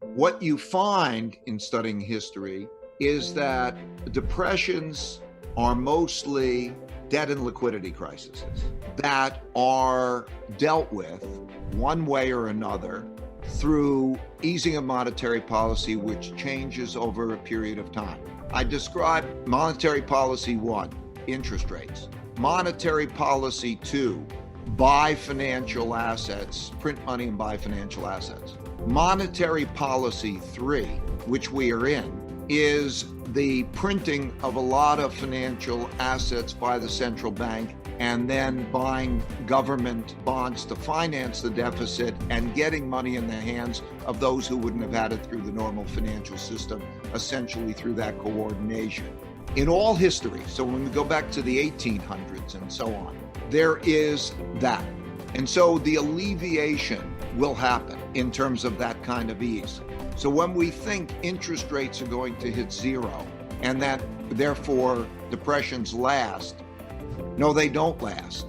What you find in studying history is that depressions are mostly debt and liquidity crises that are dealt with one way or another through easing of monetary policy, which changes over a period of time. I describe monetary policy 1, interest rates. Monetary policy 2, buy financial assets, print money and buy financial assets. Monetary policy 3, which we are in, is the printing of a lot of financial assets by the central bank and then buying government bonds to finance the deficit and getting money in the hands of those who wouldn't have had it through the normal financial system, essentially through that coordination. In all history, so when we go back to the 1800s and so on, there is that. And so the alleviation will happen in terms of that kind of ease. So when we think interest rates are going to hit zero and that therefore depressions last, no, they don't last.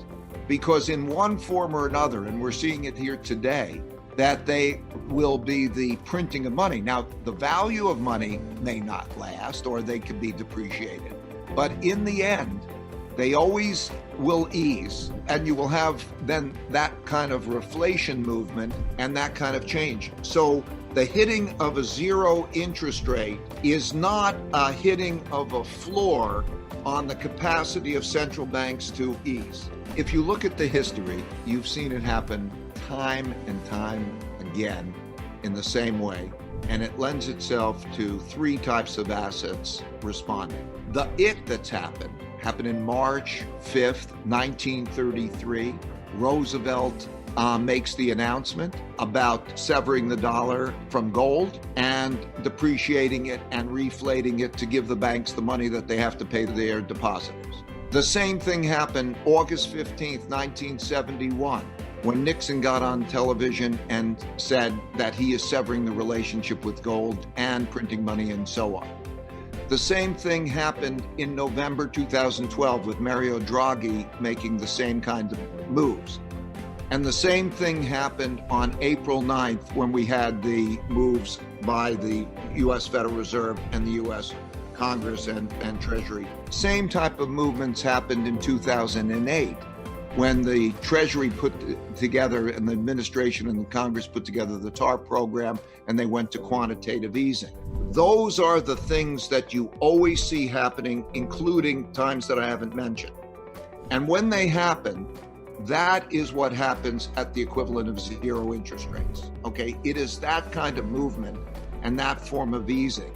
Because in one form or another, and we're seeing it here today, that they will be the printing of money. Now, the value of money may not last, or they could be depreciated. But in the end, they always will ease, and you will have then that kind of reflation movement and that kind of change. So the hitting of a zero interest rate is not a hitting of a floor on the capacity of central banks to ease. If you look at the history, you've seen it happen time and time again in the same way, and it lends itself to 3 types of assets responding. The that's happened in March 5th, 1933. Roosevelt makes the announcement about severing the dollar from gold and depreciating it and reflating it to give the banks the money that they have to pay to their depositors. The same thing happened August 15th, 1971, when Nixon got on television and said that he is severing the relationship with gold and printing money and so on. The same thing happened in November 2012 with Mario Draghi making the same kind of moves. And the same thing happened on April 9th when we had the moves by the U.S. Federal Reserve and the U.S. Congress and Treasury. Same type of movements happened in 2008 when the Treasury put together and the administration and the Congress put together the TARP program and they went to quantitative easing. Those are the things that you always see happening, including times that I haven't mentioned. And when they happen, that is what happens at the equivalent of zero interest rates, okay? It is that kind of movement and that form of easing,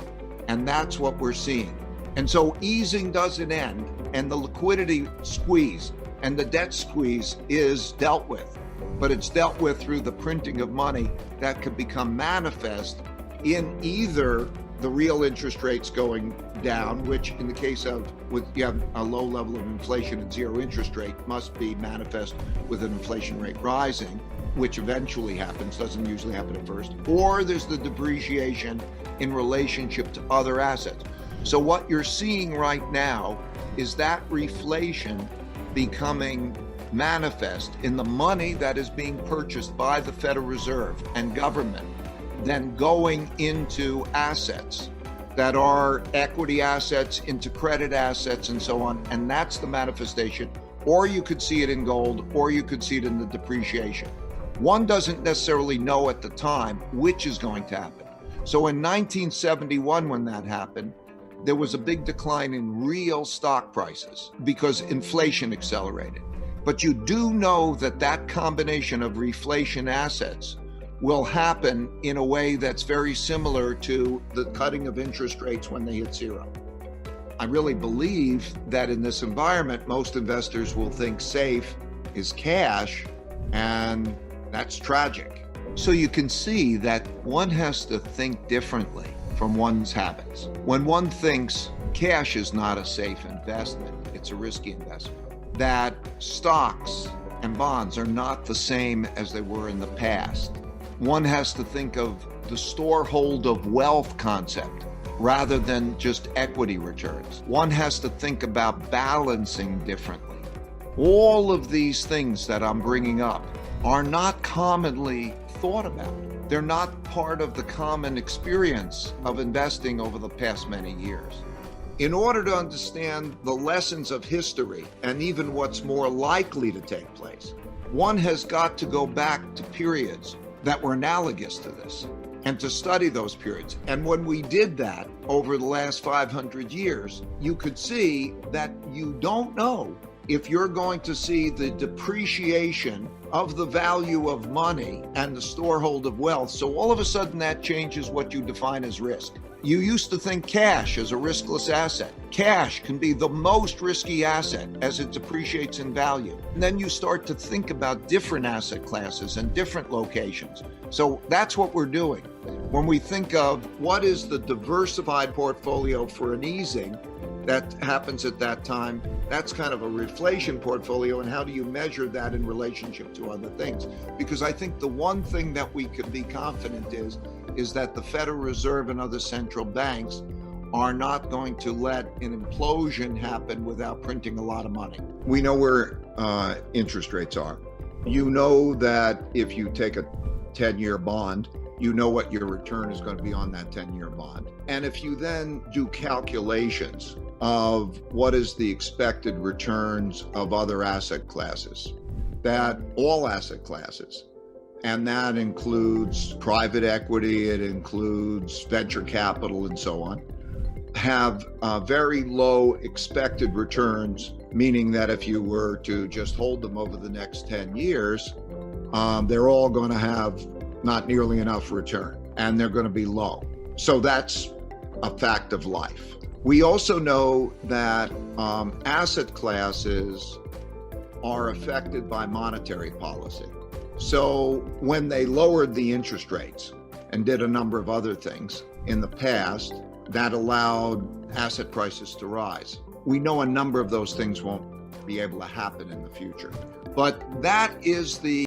and that's what we're seeing. And so easing doesn't end, and the liquidity squeeze and the debt squeeze is dealt with, but it's dealt with through the printing of money that could become manifest in either the real interest rates going down, which in the case of you have a low level of inflation and zero interest rate must be manifest with an inflation rate rising, which eventually happens, doesn't usually happen at first, or there's the depreciation in relationship to other assets. So what you're seeing right now is that reflation becoming manifest in the money that is being purchased by the Federal Reserve and government, then going into assets that are equity assets, into credit assets and so on. And that's the manifestation. Or you could see it in gold, or you could see it in the depreciation. One doesn't necessarily know at the time which is going to happen. So in 1971, when that happened, there was a big decline in real stock prices because inflation accelerated. But you do know that that combination of reflation assets will happen in a way that's very similar to the cutting of interest rates when they hit zero. I really believe that in this environment, most investors will think safe is cash, and that's tragic. So you can see that one has to think differently from one's habits. When one thinks cash is not a safe investment, it's a risky investment, that stocks and bonds are not the same as they were in the past. One has to think of the storehold of wealth concept rather than just equity returns. One has to think about balancing differently. All of these things that I'm bringing up are not commonly thought about. They're not part of the common experience of investing over the past many years. In order to understand the lessons of history and even what's more likely to take place, one has got to go back to periods that were analogous to this and to study those periods. And when we did that over the last 500 years, you could see that you don't know if you're going to see the depreciation of the value of money and the storehold of wealth. So all of a sudden that changes what you define as risk. You used to think cash as a riskless asset. Cash can be the most risky asset as it depreciates in value. And then you start to think about different asset classes and different locations. So that's what we're doing. When we think of what is the diversified portfolio for an easing that happens at that time, that's kind of a reflation portfolio, and how do you measure that in relationship to other things? Because I think the one thing that we could be confident is that the Federal Reserve and other central banks are not going to let an implosion happen without printing a lot of money. We know where interest rates are. You know that if you take a 10-year bond, you know what your return is going to be on that 10-year bond. And if you then do calculations of what is the expected returns of other asset classes, that all asset classes, and that includes private equity, it includes venture capital and so on, have very low expected returns, meaning that if you were to just hold them over the next 10 years, they're all going to have not nearly enough return, and they're going to be low. So that's a fact of life. We also know that asset classes are affected by monetary policy. So when they lowered the interest rates and did a number of other things in the past, that allowed asset prices to rise. We know a number of those things won't be able to happen in the future. But that is the